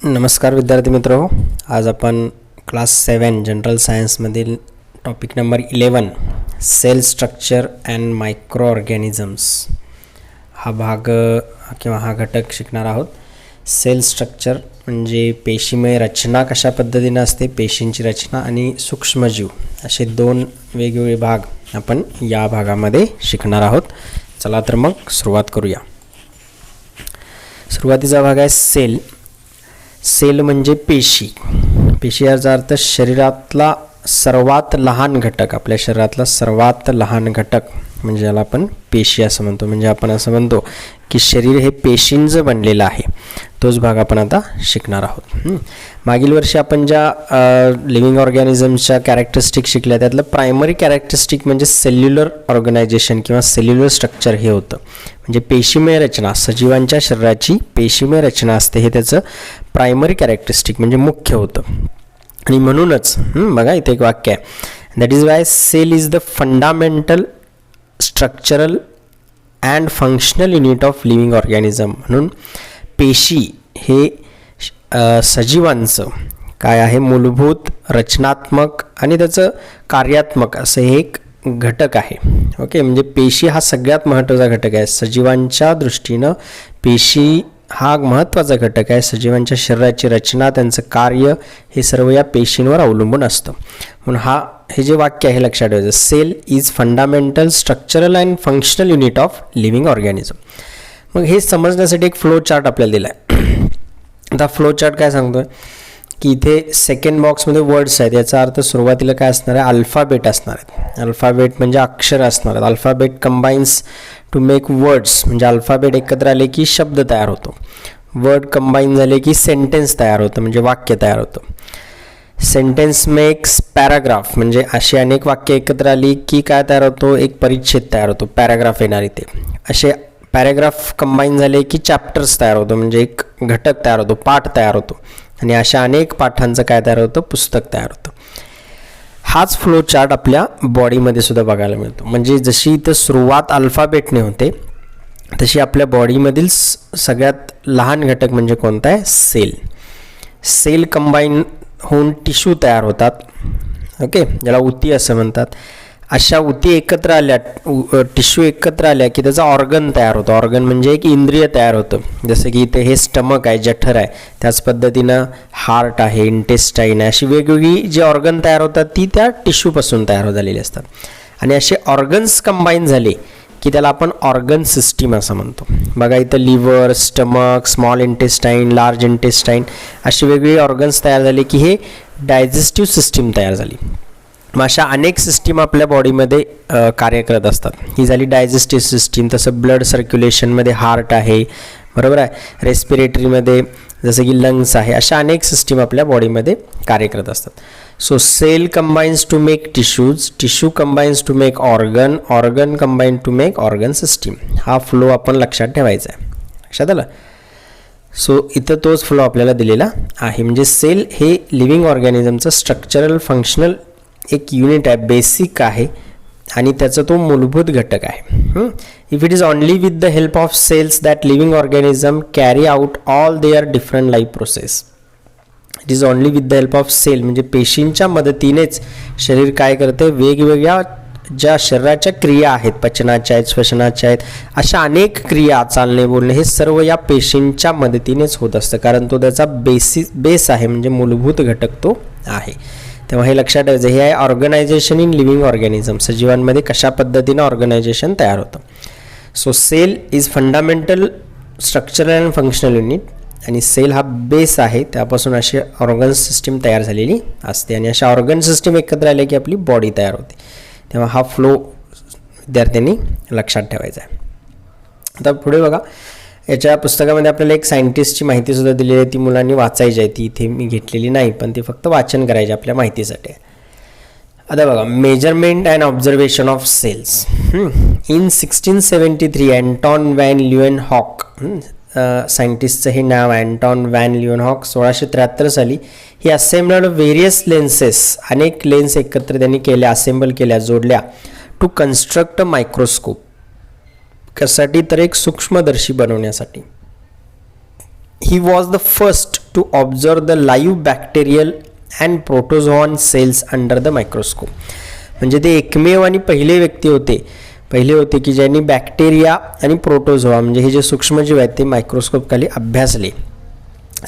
नमस्कार विद्यार्थी मित्रो, आज आपण क्लास 7 जनरल सायन्समधील topic number 11 cell structure and microorganisms हा भाग किंवा हा घटक शिकणार आहोत. सेल स्ट्रक्चर म्हणजे पेशीमय रचना कशा पद्धतीने असते, पेशींची रचना आणि सूक्ष्मजीव असे दोन वेगवेगळे भाग आपण या भागामध्ये शिकणार आहोत. चला तर मग सुरुवात करूया. सुरुवातीचा भाग आहे सेल. सेल म्हणजे पेशी. पेशी याचा अर्थ शरीरातला सर्वात लहान घटक. आपल्या शरीरातला सर्वात लहान घटक म्हणजे ज्याला आपण पेशी असं म्हणतो. म्हणजे आपण असं म्हणतो की शरीर हे पेशींचं बनलेलं आहे. तोच भाग आपण आता शिकणार आहोत. मागील वर्षी आपण ज्या लिव्हिंग ऑर्गॅनिझम्सच्या कॅरेक्टरिस्टिक शिकल्या त्यातलं प्रायमरी कॅरेक्टरिस्टिक म्हणजे सेल्युलर ऑर्गनायझेशन किंवा सेल्युलर स्ट्रक्चर हे होतं. म्हणजे पेशीमय रचना, सजीवांच्या शरीराची पेशीमय रचना असते, हे त्याचं प्रायमरी कॅरेक्टरिस्टिक म्हणजे मुख्य होतं. आणि म्हणूनच बघा इथे एक वाक्य आहे, that is why cell is the fundamental structural and functional unit of living organism. म्हणून पेशी हे सजीवांचं काय आहे, मूलभूत रचनात्मक आणि त्याचं कार्यात्मक असं हे एक घटक आहे. ओके, म्हणजे पेशी हा सगळ्यात महत्त्वाचा घटक आहे. सजीवांच्या दृष्टीनं पेशी हा महत्त्वाचा घटक आहे. सजीवांच्या शरीराची रचना, त्यांचं कार्य हे सर्व या पेशींवर अवलंबून असतं. म्हणून हे जे वाक्य आहे लक्षात ठेवायचं, cell is fundamental structural and functional unit of living organism. मग हे समजण्यासाठी एक फ्लो चार्ट आपल्याला दिला आहे. आता फ्लो चार्ट काय सांगतोय की इथे सेकंड बॉक्समध्ये वर्ड्स आहेत. याचा अर्थ सुरुवातीला काय असणार आहे, अल्फाबेट असणार आहेत. अल्फाबेट म्हणजे अक्षर असणार आहेत. Alphabet combines to make words, म्हणजे अल्फाबेट एकत्र आले की शब्द तयार होतो. वर्ड कंबाईन झाले की सेंटेन्स तयार होतं, म्हणजे वाक्य तयार होतं. सेंटेन्स मेक्स पॅराग्राफ, म्हणजे अशी अनेक वाक्य एकत्र आली की काय तयार होतो, एक परिच्छेद तयार होतो, पॅराग्राफ येणार इथे. असे पॅराग्राफ कंबाईन झाले की चॅप्टर्स तयार होतो, म्हणजे एक घटक तयार होतो, पाठ तयार होतो. आणि अशा अनेक पाठांचं काय तयार होतं, पुस्तक तयार होतं. हाच फ्लो चार्ट आपल्या बॉडीमध्ये सुद्धा बघायला मिळतो. म्हणजे जशी इथं सुरुवात अल्फाबेटने होते तशी आपल्या बॉडीमधील सगळ्यात लहान घटक म्हणजे कोणता आहे, सेल. सेल कंबाईन होऊन टिश्यू तयार होतात. ओके, ज्याला उती असं म्हणतात. अशा उती एकत्र आल्या, टिश्यू एकत्र आल्या की त्याचा ऑर्गन तयार होतो. ऑर्गन म्हणजे एक इंद्रिय तयार होतं. जसं की इथे हे स्टमक आहे, जठर आहे, त्याच पद्धतीनं हार्ट आहे, इंटेस्टाईन आहे. अशी वेगवेगळी जी ऑर्गन तयार होतात ती त्या टिश्यूपासून तयार झालेली असतात. आणि असे ऑर्गन्स कंबाईन झाले की त्याला आपण ऑर्गन सिस्टीम असं म्हणतो. बघा इथं liver, stomach, small intestine, large intestine अशी वेगवेगळी ऑर्गन्स तयार झाले की हे डायजेस्टिव्ह सिस्टीम तयार झाली. मग अशा अनेक सिस्टीम आपल्या बॉडीमध्ये कार्य करत असतात. ही झाली डायजेस्टिव्ह सिस्टीम. तसं ब्लड सर्क्युलेशनमध्ये हार्ट आहे, बरोबर आहे. रेस्पिरेटरीमध्ये जसं की लंग्स आहे. अशा अनेक सिस्टीम आपल्या बॉडीमध्ये कार्य करत असतात. So cell combines to make tissues, tissue combines to make organ, organ combine to make organ system. हा फ्लो आपण लक्षात ठेवायचा आहे. लक्षात आलं. सो इथं तोच फ्लो आपल्याला दिलेला आहे. म्हणजे सेल हे लिव्हिंग ऑर्गॅनिझमचं स्ट्रक्चरल फंक्शनल एक युनिट आहे, बेसिक आहे आणि त्याचा तो मूलभूत घटक आहे. If it is only with the help of cells that living organism carry out all their different life process. It is only with the help of cell, म्हणजे पेशींच्या मदतीनेच शरीर काय करते, वेगवेगळ्या ज्या शरीराच्या क्रिया आहेत, पचनाच्या आहेत, श्वसनाच्या आहेत, अशा अनेक क्रिया, चालणे बोलणे हे सर्व या पेशींच्या मदतीनेच होत असतं. कारण तो त्याचा बेस आहे, म्हणजे मूलभूत घटक तो आहे. तेव्हा हे लक्षात ठेवायचं. हे आहे ऑर्गनायझेशन इन लिव्हिंग ऑर्गॅनिझम. सजीवांमध्ये कशा पद्धतीनं ऑर्गनायझेशन तयार होतं. So cell is fundamental structural and functional unit. आणि सेल हा बेस आहे, त्यापासून अशी ऑर्गन सिस्टीम तयार झालेली असते. आणि अशा ऑर्गन सिस्टीम एकत्र आल्या की आपली बॉडी तयार होते. तेव्हा हा फ्लो विद्यार्थ्यांनी लक्षात ठेवायचा आहे. आता पुढे बघा, याच्या पुस्तकामध्ये आपल्याला एक सायंटिस्टची माहितीसुद्धा दिलेली आहे. ती मुलांनी वाचायची आहे. ती इथे मी घेतलेली नाही, पण ती फक्त वाचन करायची आपल्या माहितीसाठी. आता बघा, measurement and observation of cells. In 1673 Anton van Leeuwenhoek, सायंटिस्टचं हे नाव आहे अँटॉन व्हॅन ल्युएनहॉक, 1673 साली ही असेंबल्ड व्हेरियस लेन्सेस, अनेक लेन्स एकत्र त्यांनी केल्या, असेंबल केल्या, जोडल्या, टू कन्स्ट्रक्ट अ मायक्रोस्कोप. कशासाठी तर एक सूक्ष्मदर्शी बनवण्यासाठी. He was the first to observe the live bacterial and protozoan cells under the microscope. म्हणजे ते एकमेव आणि पहिले होते की ज्यांनी बॅक्टेरिया आणि प्रोटोझोआ म्हणजे हे जे सूक्ष्मजीव आहेत ते मायक्रोस्कोप खाली अभ्यासले.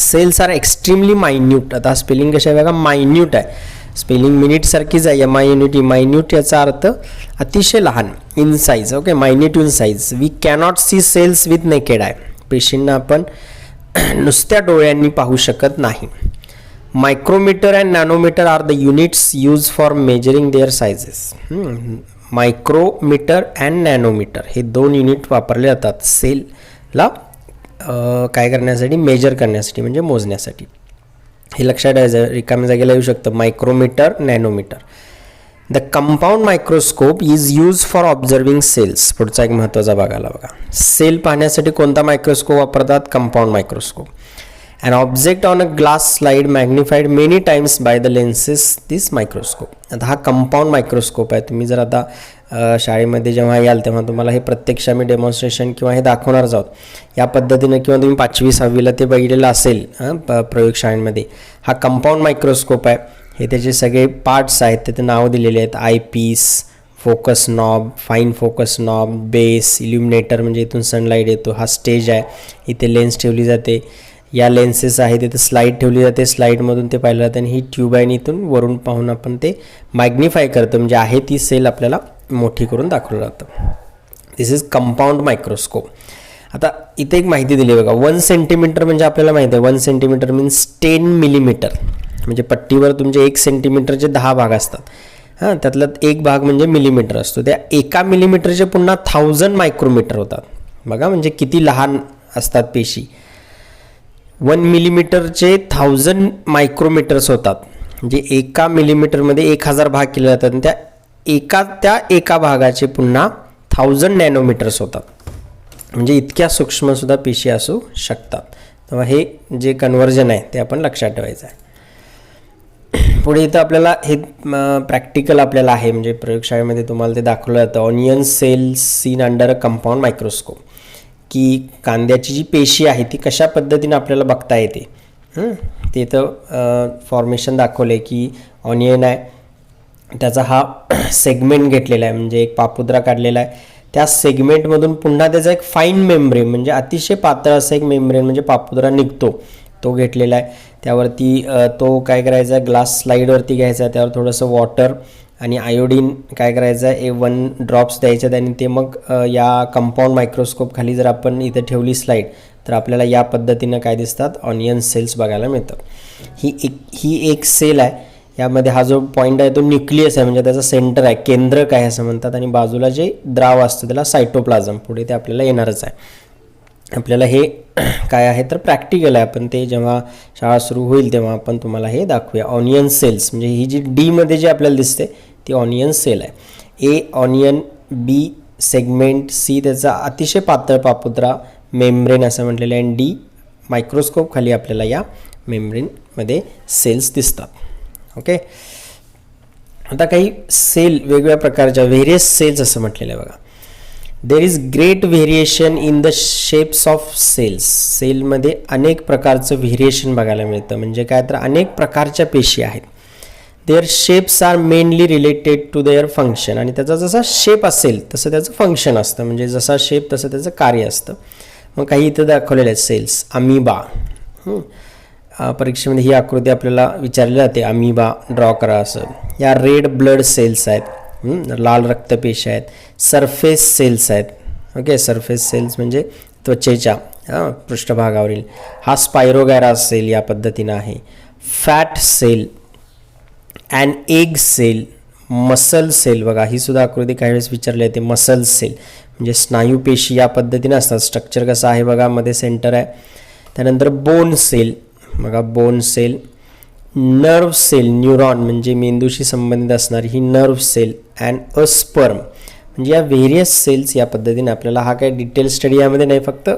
Cells are extremely minute. आता स्पेलिंग कशा आहे बघा, मायन्यूट आहे, स्पेलिंग मिनिट सारखीच आहे, मायन्यूट याचा अर्थ अतिशय लहान, in size. Okay, minute in size. We cannot see cells with naked eye. पेशींना आपण नुसत्या डोळ्यांनी पाहू शकत नाही. Micrometre and nanometre are the units use for measuring their sizes. Micrometre and nanometre हे 2 युनिट वापरले जातात सेलला काय करण्यासाठी, मेजर करण्यासाठी म्हणजे मोजण्यासाठी. हे लक्षात ठेवायचं, रिकाम्या जागेला येऊ शकतं. Micrometre, nanometre. The compound microscope is use for observing cells. पुढचा एक महत्त्वाचा भाग आला बघा. सेल पाहण्यासाठी कोणता मायक्रोस्कोप वापरतात? Compound microscope. An object on a glass slide magnified many times by the lenses this microscope. आता हा कंपाऊंड मायक्रोस्कोप आहे. तुम्ही जर आता शाळेमध्ये जेव्हा याल तेव्हा तुम्हाला हे प्रत्यक्ष आम्ही डेमॉन्स्ट्रेशन किंवा हे दाखवणारच आहोत या पद्धतीनं, किंवा तुम्ही 5वी-6वीला ते बघितलेलं असेल प्रयोगशाळेमध्ये. हा कंपाऊंड मायक्रोस्कोप आहे. हे त्याचे सगळे पार्ट्स आहेत, त्याचे नाव दिलेले आहेत. Eye piece, focus knob, fine focus knob, base, illuminator म्हणजे इथून सनलाईट येतो, हा स्टेज आहे, इथे लेन्स ठेवली जाते, या लेन्सेस आहेत, तिथे स्लाईड ठेवली जाते, स्लाईडमधून ते पाहिलं जातं आणि ही ट्यूब आहे, इथून वरून पाहून आपण ते मॅग्निफाय करतो, म्हणजे आहे ती सेल आपल्याला मोठी करून दाखवलं जातं. दिस इज कंपाऊंड मायक्रोस्कोप. आता इथे एक माहिती दिली बघा, 1 सेंटीमीटर म्हणजे आपल्याला माहिती आहे 1 सेंटीमीटर मीन्स 10 मिलीमीटर. म्हणजे पट्टीवर तुमचे 1 सेंटीमीटरचे 10 भाग असतात. हां, त्यातला एक भाग म्हणजे मिलीमीटर असतो. त्या 1 मिलीमीटरचे पुन्हा 1000 मायक्रोमीटर होतात. बघा म्हणजे किती लहान असतात पेशी. 1 मिलीमीटरचे 1000 मायक्रोमीटर्स होतात. म्हणजे 1 मिलीमीटरमध्ये 1000 भाग केले जातात आणि त्या एका भागाचे पुन्हा 1000 नॅनोमीटर्स होतात. म्हणजे इतक्या सूक्ष्मसुद्धा पेशी असू शकतात. तेव्हा हे जे कन्व्हर्जन आहे ते आपण लक्षात ठेवायचं आहे. पुढे इथं आपल्याला हे प्रॅक्टिकल आपल्याला आहे, म्हणजे प्रयोगशाळेमध्ये तुम्हाला ते दाखवलं जातं. Onion cells seen under a compound microscope. की कांद्याची जी पेशी आहे ती कशा पद्धतीने आपल्याला बघता येते. ते इथं फॉर्मेशन दाखवले की ऑनियन आहे, त्याचा हा सेगमेंट घेतलेला आहे, म्हणजे एक पापुद्रा काढलेला आहे. त्या सेगमेंटमधून पुन्हा त्याचा एक फाईन मेम्ब्रेन म्हणजे अतिशय पातळ असा एक मेम्ब्रेन म्हणजे पापुद्रा निघतो, तो घेतलेला आहे. त्यावरती तो काय करायचा, ग्लास स्लाईडवरती घ्यायचा, त्यावर थोडंसं वॉटर आणि आयोडीन काय करायचं आहे 1 ड्रॉप्स द्यायचे आणि ते मग या कंपाऊंड मायक्रोस्कोप खाली जर आपण इथे ठेवली स्लाईड तर आपल्याला या पद्धतीनं काय दिसतात, ऑनियन सेल्स बघायला मिळतात. ही एक सेल आहे. यामध्ये हा जो पॉईंट आहे तो न्यूक्लियस आहे, म्हणजे त्याचा सेंटर आहे, केंद्रक आहे असं म्हणतात. आणि बाजूला जे द्राव असतं त्याला सायटोप्लाझम, पुढे ते आपल्याला येणारच आहे. आपल्याला हे काय आहे तर प्रॅक्टिकल आहे, आपण ते जेव्हा शाळा सुरू होईल तेव्हा आपण तुम्हाला हे दाखवूया. ऑनियन सेल्स म्हणजे ही जी डीमध्ये जे आपल्याला दिसते ती ऑनियन सेल आहे. ए ऑनियन, बी सेगमेंट, सी त्याचा अतिशय पातळ पापुद्रा मेम्ब्रेन असं म्हटलेलं आहे, आणि डी मायक्रोस्कोप खाली आपल्याला या मेम्ब्रेनमध्ये सेल्स दिसतात. ओके, आता काही सेल वेगवेगळ्या प्रकारच्या व्हेरियस सेल्स असं म्हटलेलं आहे बघा. There is great variation in the shapes of cells. सेलमध्ये अनेक प्रकारचं व्हेरिएशन बघायला मिळतं. म्हणजे काय तर अनेक प्रकारच्या पेशी आहेत. Their shapes are mainly related to their function. आणि त्याचा जसा शेप असेल तसं त्याचं फंक्शन असतं, म्हणजे जसा शेप तसं त्याचं कार्य असतं. मग काही इथं दाखवलेलं आहे सेल्स. अमिबा, परीक्षेमध्ये ही आकृती आपल्याला विचारली जाते, अमिबा ड्रॉ करा असं. या रेड ब्लड सेल्स आहेत, लाल रक्तपेशी आहेत. सरफेस सेल्स आहेत. ओके, सरफेस सेल्स म्हणजे त्वचेच्या पृष्ठभागावरील. हा स्पायरोगॅरा सेल या पद्धतीनं आहे. Fat cell, and egg cell, muscle cell बघा, ही सुद्धा आकृती काही वेळेस विचारली आहे. मसल सेल म्हणजे स्नायूपेशी या पद्धतीनं असतात. स्ट्रक्चर कसं आहे बघा, मध्ये सेंटर आहे. त्यानंतर बोन सेल बघा, bone cell. Nerve cell, neuron म्हणजे मेंदूशी संबंधित असणारी ही nerve cell. And a sperm म्हणजे या व्हेरियस सेल्स या पद्धतीने आपल्याला, हा काही डिटेल स्टडी यामध्ये नाही, फक्त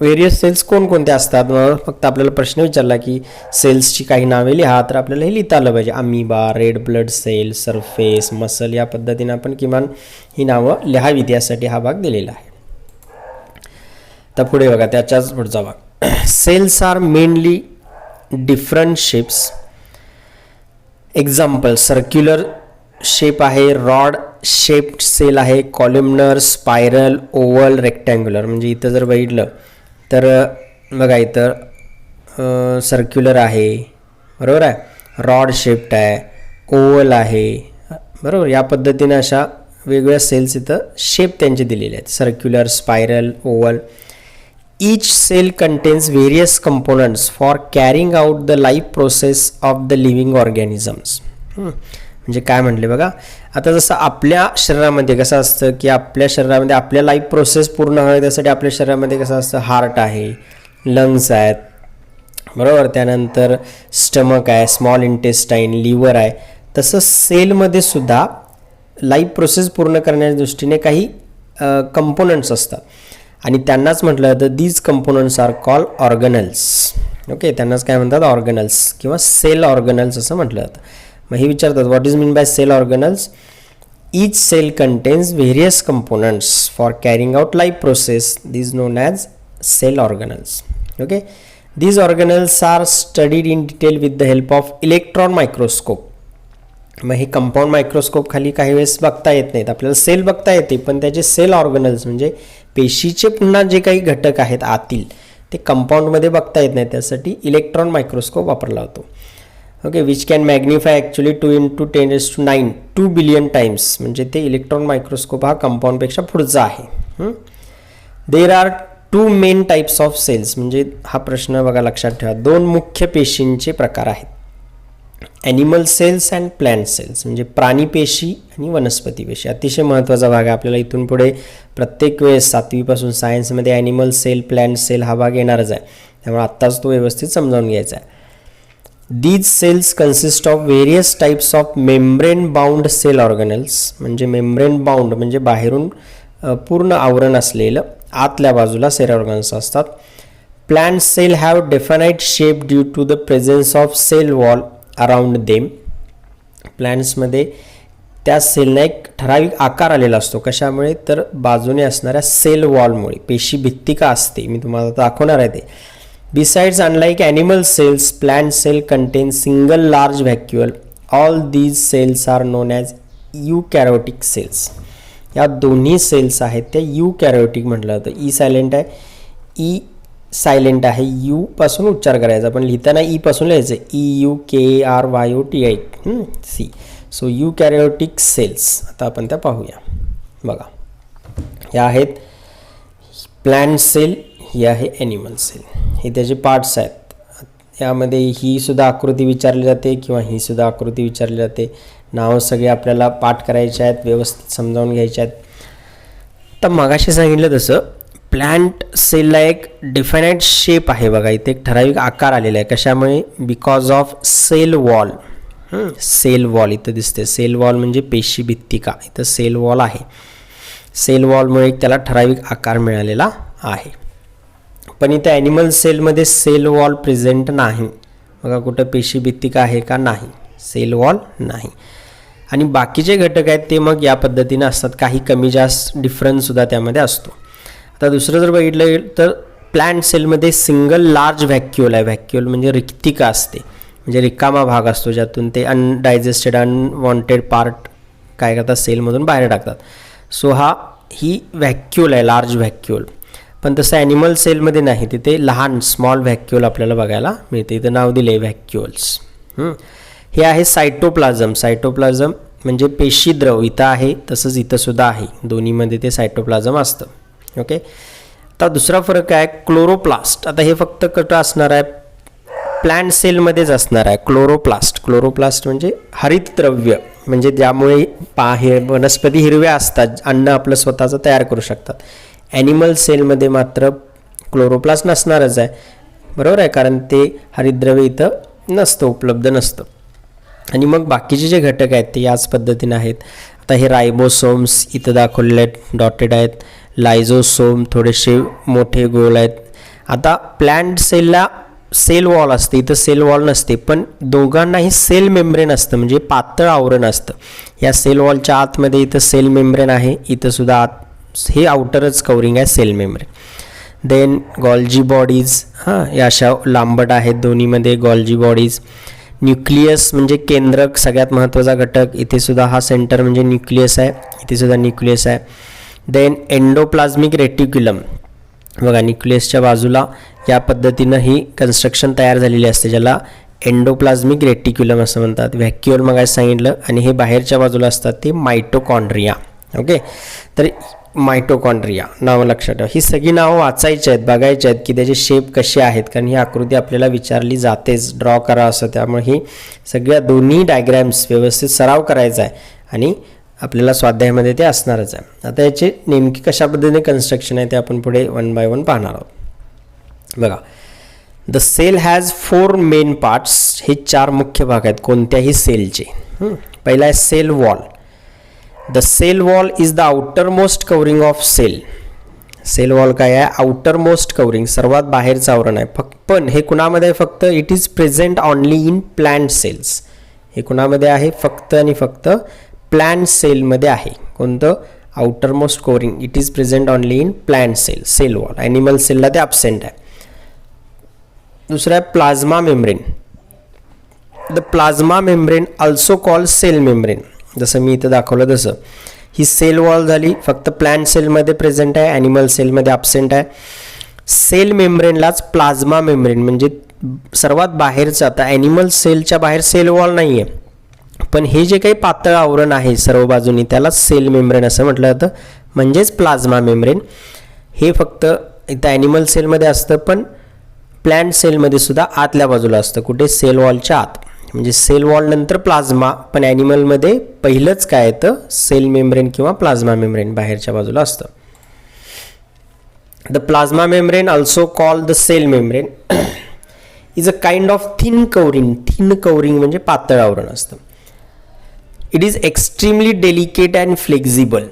व्हेरियस सेल्स कोणकोणते असतात. फक्त आपल्याला प्रश्न विचारला की सेल्सची काही नावे लिहा, तर आपल्याला हे लिहिता आलं पाहिजे. Amoeba, red blood cell, surface, muscle या पद्धतीने आपण किमान ही नावं लिहावीत, यासाठी हा भाग दिलेला आहे. तर पुढे बघा, त्याच्याच पुढचा भाग. Cells are mainly different shapes. Example circular shape आहे, रॉड शेप्ड सेल आहे, कॉलमनर, स्पायरल, ओव्हल, रेक्टँग्युलर. म्हणजे इथं जर बघितलं तर बघा इथं सर्क्युलर आहे, बरोबर आहे, रॉड शेप्ड आहे, ओव्हल आहे, बरोबर. या पद्धतीने अशा वेगवेगळ्या सेल्स इथं शेप त्यांचे दिलेले आहेत, circular, spiral, oval. Each cell contains various components for carrying out the life process of the living organisms. म्हणजे काय म्हटले बघा, आता जसं आपल्या शरीरामध्ये कसं असतं की आपल्या शरीरामध्ये आपल्या लाईफ प्रोसेस पूर्ण व्हावी त्यासाठी आपल्या शरीरामध्ये कसं असतं, हार्ट आहे, लंग्स आहेत, बरोबर, त्यानंतर स्टमक आहे, स्मॉल इंटेस्टाईन, लिव्हर आहे. तसं सेलमध्ये सुद्धा लाईफ प्रोसेस पूर्ण करण्याच्या दृष्टीने काही कंपोनंट्स असतात आणि त्यांनाच म्हटलं जातं these components are call organelles. Okay, त्यांनाच काय म्हणतात, ऑर्गनल्स किंवा सेल ऑर्गनल्स असं म्हटलं जातं. मग हे विचारतात what is mean by cell organelles. Each cell contains various components for carrying out life process, these known as cell organelles. Okay, these organelles are studied in detail with the help of electron microscope. मग हे compound microscope खाली काही वेळेस बघता येत नाहीत, आपल्याला sale बघता येते पण त्याचे सेल ऑर्गनल्स म्हणजे पेशीचे पुन्हा जे काही घटक आहेत आतील ते कंपाऊंडमध्ये बघता येत नाही, त्यासाठी इलेक्ट्रॉन मायक्रोस्कोप वापरला जातो. Okay, which can magnify actually 2 × 10⁹ 2 billion times. म्हणजे ते इलेक्ट्रॉन मायक्रोस्कोप हा कंपाऊंडपेक्षा पुढचा आहे. There are 2 main types of cells. म्हणजे हा प्रश्न बघा लक्षात ठेवा, 2 मुख्य पेशींचे प्रकार आहेत, animal cells and plant cells. म्हणजे प्राणी पेशी आणि वनस्पती पेशी. अतिशय महत्त्वाचा भाग आहे आपल्याला इथून पुढे प्रत्येक वेळेस 7वीपासून सायन्समध्ये ॲनिमल सेल, प्लॅन्ट सेल हा भाग येणारच आहे, त्यामुळे आत्ताच तो व्यवस्थित समजावून घ्यायचा आहे. These cells consist of various types of membrane bound cell organelles. म्हणजे मेम्ब्रेन बाउंड म्हणजे बाहेरून पूर्ण आवरण असलेलं आतल्या बाजूला सेल ऑर्गनल्स असतात. Plant cell have definite shape due to the presence of cell wall around them. प्लॅन्ट्समध्ये त्या सेलला एक ठराविक आकार आलेला असतो, कशामुळे तर बाजूने असणाऱ्या सेल वॉलमुळे. पेशी भित्तिका असते, मी तुम्हाला दाखवणार आहे ते. Besides unlike animal cells, plant cell contain single large vacuole. All these cells are known as eukaryotic cells. या दोन्ही सेल्स आहेत त्या यूकॅरियोटिक म्हटलं जातं. ई सायलेंट आहे, ई सायलेंट आहे, यू पासून उच्चार करायचा पण लिहिताना ई पासून लिहायचं, EUKARYOTI C. So eukaryotic cells. आता आपण त्या पाहूया. बघा, या आहेत प्लॅन्ट सेल, ही आहे ॲनिमल सेल. हे त्याचे पार्ट्स आहेत. यामध्ये ही सुद्धा आकृती विचारली जाते किंवा ही सुद्धा आकृती विचारली जाते. नावं सगळे आपल्याला पाठ करायचे आहेत, व्यवस्थित समजावून घ्यायचे आहेत. तर मगाशी सांगितलं तसं प्लॅन्ट सेलला एक डिफायनाइट शेप आहे बघा, इथे एक ठराविक आकार आलेला आहे. कशामुळे? Because of cell wall. Cell wall इथं दिसते, सेल वॉल म्हणजे पेशी भित्तिका, इथं सेल वॉल आहे. सेल वॉलमुळे त्याला ठराविक आकार मिळालेला आहे. पण इथं ॲनिमल सेलमध्ये सेल वॉल प्रेझेंट नाही बघा, कुठं पेशी भित्तिका आहे का? नाही, सेल वॉल नाही. आणि बाकीचे घटक आहेत ते मग या पद्धतीनं असतात, काही कमी जास्त डिफरन्ससुद्धा त्यामध्ये असतो. आता दुसरं जर बघितलं तर प्लॅन्ट सेलमध्ये सिंगल लार्ज व्हॅक्युअल आहे. व्हॅक्युअल म्हणजे रिक्तिका असते, म्हणजे रिकामा भाग असतो ज्यातून ते अनडायजेस्टेड अनवॉन्टेड पार्ट काय करतात, सेलमधून बाहेर टाकतात. सो ही व्हॅक्युअल आहे, लार्ज व्हॅक्युअल. पण तसं ॲनिमल सेलमध्ये नाही, तिथे लहान स्मॉल व्हॅक्युअल आपल्याला बघायला मिळते. इथं नाव दिले व्हॅक्युअल्स. हे आहे सायटोप्लाझम. सायटोप्लाझम म्हणजे पेशीद्रव इथं आहे, तसंच इथं सुद्धा आहे, दोन्हीमध्ये ते सायटोप्लाझम असतं. ओके, आता दुसरा फरक आहे क्लोरोप्लास्ट. आता हे फक्त कुठं असणार आहे? प्लॅन्ट सेलमध्येच असणार आहे क्लोरोप्लास्ट. क्लोरोप्लास्ट म्हणजे हरितद्रव्य, म्हणजे ज्यामुळे वनस्पती हिरव्या असतात, अन्न आपलं स्वतःचं तयार करू शकतात. ॲनिमल सेलमध्ये मात्र क्लोरोप्लास्ट नसणारच आहे, बरोबर आहे, कारण ते हरितद्रव्य इथं नसतं, उपलब्ध नसतं. आणि मग बाकीचे जे घटक आहेत ते याच पद्धतीने आहेत. आता हे रायबोसोम्स इथं दाखवलेले आहेत, डॉटेड आहेत. लायझोसोम थोडेसे मोठे गोल आहेत. आता प्लॅन्ट सेलला सेल वॉल असते, इथं सेल वॉल नसते, पण दोघांनाही सेल मेम्ब्रेन असतं, म्हणजे पातळ आवरण असतं. या सेल वॉलच्या आतमध्ये इथं सेल मेम्ब्रेन आहे, इथं सुद्धा आत हे आउटरच कवरिंग आहे cell membrane. Then Golgi bodies, या अशा लांबट आहेत दोन्हीमध्ये गॉल्जी बॉडीज. न्यूक्लियस म्हणजे केंद्रक, सगळ्यात महत्त्वाचा घटक. इथे सुद्धा हा सेंटर म्हणजे न्यूक्लियस आहे, इथे सुद्धा न्यूक्लियस आहे. देन एंडोप्लाझ्मिक रेटिक्युलम, बघा न्यूक्लियसच्या बाजूला या पद्धतीनं ही कन्स्ट्रक्शन तयार झालेली असते, ज्याला एंडोप्लाझ्मिक रेटिक्युलम असं म्हणतात. व्हॅक्युअल मग सांगितलं, आणि हे बाहेरच्या बाजूला असतात ते मायटोकॉन्ड्रिया. ओके, तर मायटोकॉन्ड्रिया नावं लक्षात ठेवा. ही सगळी नावं वाचायची आहेत, बघायची आहेत की त्याचे शेप कसे आहेत, कारण ही आकृती आपल्याला विचारली जातेच, ड्रॉ करा असं. त्यामुळे ही सगळ्या दोन्ही डायग्रॅम्स व्यवस्थित सराव करायचा आहे आणि आपल्याला स्वाध्यायामध्ये ते असणारच आहे. आता याचे नेमकी कशा पद्धतीने कन्स्ट्रक्शन आहे ते आपण पुढे वन बाय वन पाहणार आहोत. बघा, the cell has 4 main parts. हे 4 मुख्य भाग आहेत कोणत्याही सेलचे. पहिला आहे cell wall. The cell wall is the outermost covering of cell. Cell wall काय आहे? आउटर मोस्ट कवरिंग, सर्वात बाहेरचं आवरण आहे. पण हे कुणामध्ये आहे? फक्त it is present only in plant cells. हे कुणामध्ये आहे? फक्त आणि फक्त प्लांट सेलमध्ये आहे. कोणतं? Outermost covering it is present only in plant cell. Cell wall. Animal सेलला ते ॲब्सेंट आहे. दुसरं आहे plasma membrane. The plasma membrane also called cell membrane. जसं मी इथं दाखवलं तसं ही सेल वॉल झाली, फक्त प्लांट सेलमध्ये प्रेझेंट आहे, ॲनिमल सेलमध्ये ॲब्सेंट आहे. सेल मेम्ब्रेनलाच प्लाझ्मा मेम्ब्रेन म्हणजे सर्वात बाहेरचं. आता ॲनिमल सेलच्या बाहेर सेल वॉल नाही आहे, पण हे जे काही पातळ आवरण आहे सर्व बाजूनी त्याला सेल मेम्ब्रेन असं म्हटलं जातं, म्हणजेच प्लाझ्मा मेम्ब्रेन. हे फक्त इथं ॲनिमल सेलमध्ये असतं, पण प्लांट सेलमध्ये सुद्धा आतल्या बाजूला असतं. कुठे? सेल वॉलच्या आत. म्हणजे सेल वॉल नंतर प्लाझ्मा, पण ॲनिमलमध्ये पहिलंच काय येतं? सेल मेम्ब्रेन किंवा प्लाझ्मा मेम्ब्रेन बाहेरच्या बाजूला असतं. The plasma membrane also called the cell membrane is a kind of thin covering. Thin covering म्हणजे पातळ आवरण असतं. It is extremely delicate and flexible.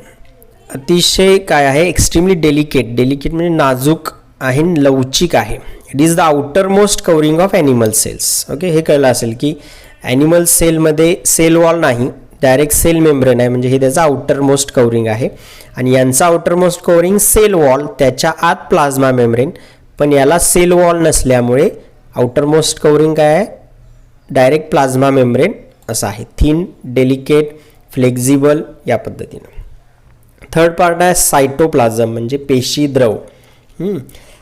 अतिशय काय आहे? Extremely delicate. डेलिकेट म्हणजे नाजूक आहे, लवचिक आहे. It is the outermost covering of animal cells. Okay, हे कळलं असेल की ॲनिमल सेलमध्ये सेल वॉल नाही, डायरेक्ट सेल मेम्ब्रेन आहे, म्हणजे हे त्याचं आउटर मोस्ट कवरिंग आहे. आणि यांचा outermost covering cell wall, त्याच्या आत प्लाझ्मा मेम्ब्रेन. पण याला सेल वॉल नसल्यामुळे आउटर मोस्ट कवरिंग काय आहे? डायरेक्ट प्लाझ्मा मेम्ब्रेन असं आहे. थिन, डेलिकेट, फ्लेक्झिबल या पद्धतीनं. थर्ड पार्ट आहे सायटोप्लाझम म्हणजे पेशी द्रव.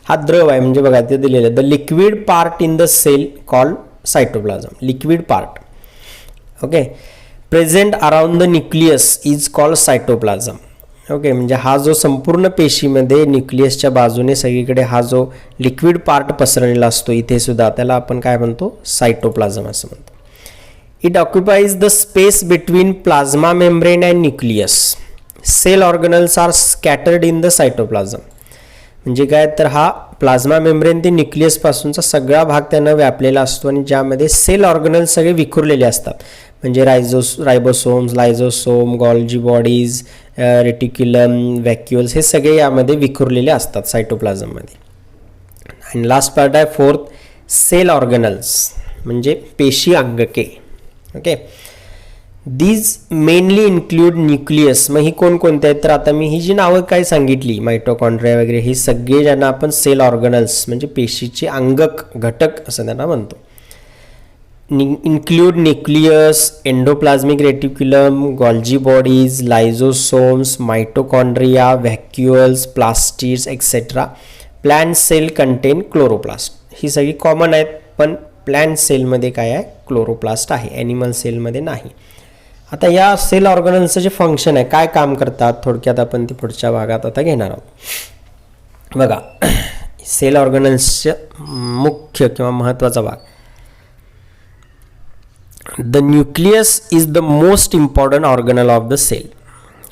हा द्रव आहे, म्हणजे बघा ते दिलेलं आहे the liquid part in the cell called cytoplasm. Liquid part. Okay, present around the nucleus is called cytoplasm. Okay, म्हणजे हा जो संपूर्ण पेशीमध्ये न्यूक्लियसच्या बाजूने सगळीकडे हा जो लिक्विड पार्ट पसरलेला असतो इथे सुद्धा, त्याला आपण काय म्हणतो? सायटोप्लाझम असं म्हणतो. It occupies the space between plasma membrane and nucleus. Cell organelles are scattered in the cytoplasm. म्हणजे काय? तर हा प्लाझ्मा मेम्ब्रेन ते न्यूक्लियसपासूनचा सगळा भाग त्यानं व्यापलेला असतो, आणि ज्यामध्ये सेल ऑर्गनल्स सगळे विखुरलेले असतात. म्हणजे ribosomes, lysosome, Golgi bodies, reticulum, vacuoles हे सगळे यामध्ये विखुरलेले असतात सायटोप्लाझममध्ये. आणि लास्ट पार्ट आहे फोर्थ, सेल ऑर्गनल्स म्हणजे पेशी अंगके. Okay, these mainly include nucleus. मग ही कोणकोणते आहेत? तर आता मी ही जी नावं काय सांगितली, मायटोकॉन्ड्रिया वगैरे, हे सगळे ज्यांना आपण सेल ऑर्गनल्स म्हणजे पेशीचे अंगक, घटक असं त्यांना म्हणतो. Include nucleus, endoplasmic reticulum, Golgi bodies, lysosomes, mitochondria, vacuoles, plastids etcetera. Plant cell contain chloroplast. ही सगळी कॉमन आहेत, पण प्लांट सेलमध्ये काय आहे? क्लोरोप्लास्ट आहे, ॲनिमल सेलमध्ये नाही. आता या सेल ऑर्गनल्सचं जे फंक्शन आहे, काय काम करतात, थोडक्यात आपण ते पुढच्या भागात आता घेणार आहोत. बघा, सेल ऑर्गनल्सचं मुख्य किंवा महत्त्वाचा भाग. The nucleus is the most important organelle of the cell.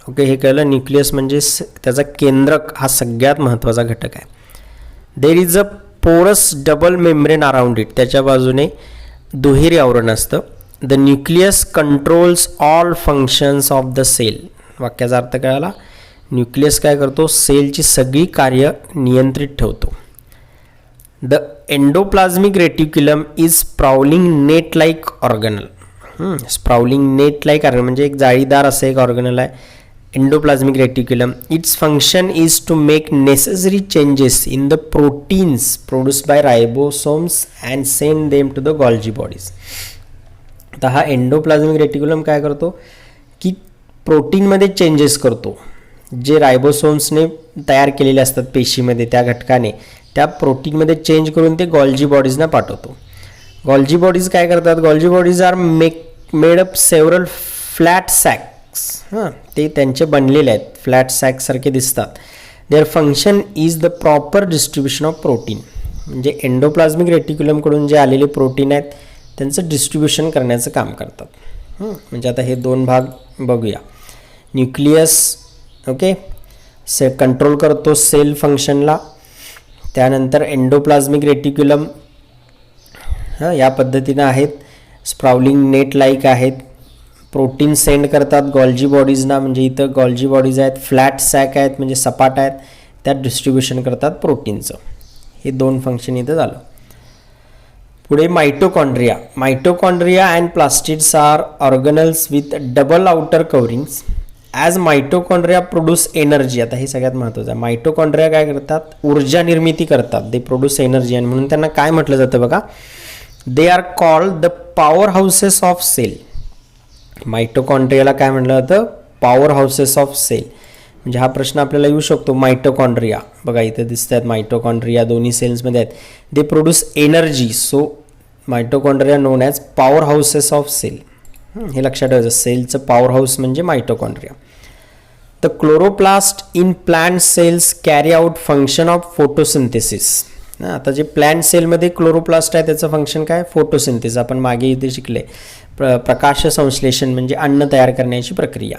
Okay, हे कळलं. न्यूक्लियस म्हणजे त्याचा केंद्रक हा सगळ्यात महत्त्वाचा घटक आहे. देर इज अ पोरस डबल मेम्ब्रेन अराउंड इट. त्याच्या बाजूने दुहेरी आवरण असतं. The nucleus controls all functions of the cell. वाक्याचा अर्थ कळाला. न्यूक्लियस काय करतो? सेलची सगळी कार्य नियंत्रित ठेवतो. The endoplasmic reticulum is sprawling net like organelle. Sprawling net like organelle म्हणजे एक जाळीदार असं एक ऑर्गनल आहे. endoplasmic reticulum. Its function is to make necessary changes in the proteins produced by ribosomes and send them to the Golgi bodies. आता हा endoplasmic reticulum काय करतो की प्रोटीनमध्ये चेंजेस करतो, जे रायबोसोम्सने तयार केलेले असतात पेशीमध्ये त्या घटकाने, त्या प्रोटीनमध्ये चेंज करून ते गॉल्जी बॉडीजना पाठवतो. गॉल्जी बॉडीज काय करतात, Golgi bodies are made up several flat sacs. हां, ते त्यांचे बनलेले आहेत, फ्लॅट सॅकसारखे दिसतात. Their function is the proper distribution of protein. म्हणजे एंडोप्लाझमिक रेटिक्युलमकडून जे आलेले प्रोटीन आहेत त्यांचं डिस्ट्रीब्युशन करण्याचं काम करतात. म्हणजे आता हे दोन भाग बघूया. न्यूक्लियस ओके कंट्रोल करतो सेल फंक्शनला. त्यानंतर एंडोप्लाझमिक रेटिक्युलम या पद्धतीनं आहेत, स्प्राउलिंग नेट लाईक आहेत, प्रोटीन सेंड करतात गॉल्जी बॉडीजना. म्हणजे इथं गॉल्जी बॉडीज आहेत, फ्लॅट सॅक आहेत म्हणजे सपाट आहेत, त्यात डिस्ट्रीब्युशन करतात प्रोटीनचं. हे दोन फंक्शन इथं झालं. पुढे mitochondria. Mitochondria and plastids are organelles with double outer coverings. As mitochondria produce energy. आता हे सगळ्यात महत्त्वाचं आहे. माइटोकॉन्ड्रिया काय करतात, ऊर्जा निर्मिती करतात. दे प्रोड्यूस एनर्जी, आणि म्हणून त्यांना काय म्हटलं जातं बघा, they are called the power houses of cell. माइटोकॉन्ड्रियाला काय म्हटलं जातं, पॉवर हाऊसेस ऑफ सेल. म्हणजे हा प्रश्न आपल्याला येऊ शकतो. माइटोकॉन्ड्रिया बघा इथं दिसत आहेत, माइटोकॉन्ड्रिया दोन्ही सेल्समध्ये आहेत. They produce energy, so mitochondria known as power houses of cell. हे लक्षात ठेवायचं, सेलचं पॉवर हाऊस म्हणजे mitochondria. The chloroplast in plant cells carry out function of photosynthesis. आता जे प्लांट सेलमध्ये क्लोरोप्लास्ट आहे त्याचं फंक्शन काय, फोटोसिंथेसिस. आपण मागे इथे शिकले, प्रकाश संश्लेषण म्हणजे अन्न तयार करण्याची प्रक्रिया.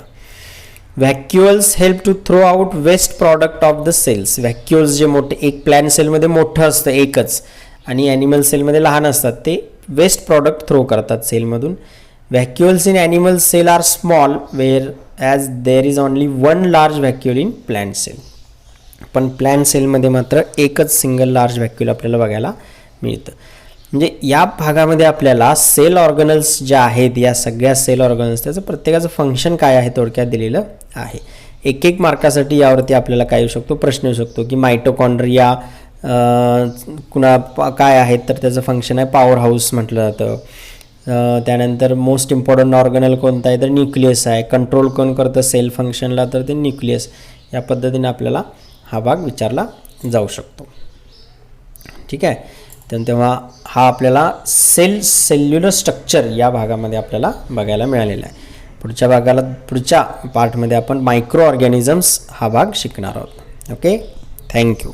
Vacuoles help to throw out waste product of the cells. Vacuoles जे मोठे, एक प्लांट सेलमध्ये मोठं असतं एकच, आणि ॲनिमल सेलमध्ये लहान असतात, ते वेस्ट प्रॉडक्ट थ्रो करतात सेलमधून. Vacuoles in animal cell are small where as there is only one large vacuole in plant cell. पण प्लांट सेलमध्ये मात्र एकच सिंगल लार्ज व्हॅक्युल आपल्याला बघायला मिळतं. म्हणजे या भागामध्ये आपल्याला सेल ऑर्गनल्स ज्या आहेत, या सगळ्या सेल ऑर्गनल्स, त्याचं प्रत्येकाचं फंक्शन काय आहे थोडक्यात दिलेलं आहे. एक एक मार्कासाठी यावरती आपल्याला काय येऊ शकतो, प्रश्न येऊ शकतो की माइटोकॉन्ड्रिया काय आहेत, तर त्याचं फंक्शन आहे पॉवर हाऊस म्हटलं जातं. त्यानंतर मोस्ट इम्पॉर्टंट ऑर्गनल कोणतं आहे, तर न्यूक्लियस आहे. कंट्रोल कोण करतं सेल फंक्शनला, तर ते न्यूक्लियस. या पद्धतीने आपल्याला हा भाग विचारला जाऊ शकतो. ठीक आहे, तेव्हा हा आपल्याला सेल्युलर स्ट्रक्चर या भागामध्ये आपल्याला बघायला मिळालेला आहे. पुढच्या पार्टमध्ये आपण मायक्रो ऑर्गॅनिझम्स हा भाग शिकणार आहोत. Okay, thank you.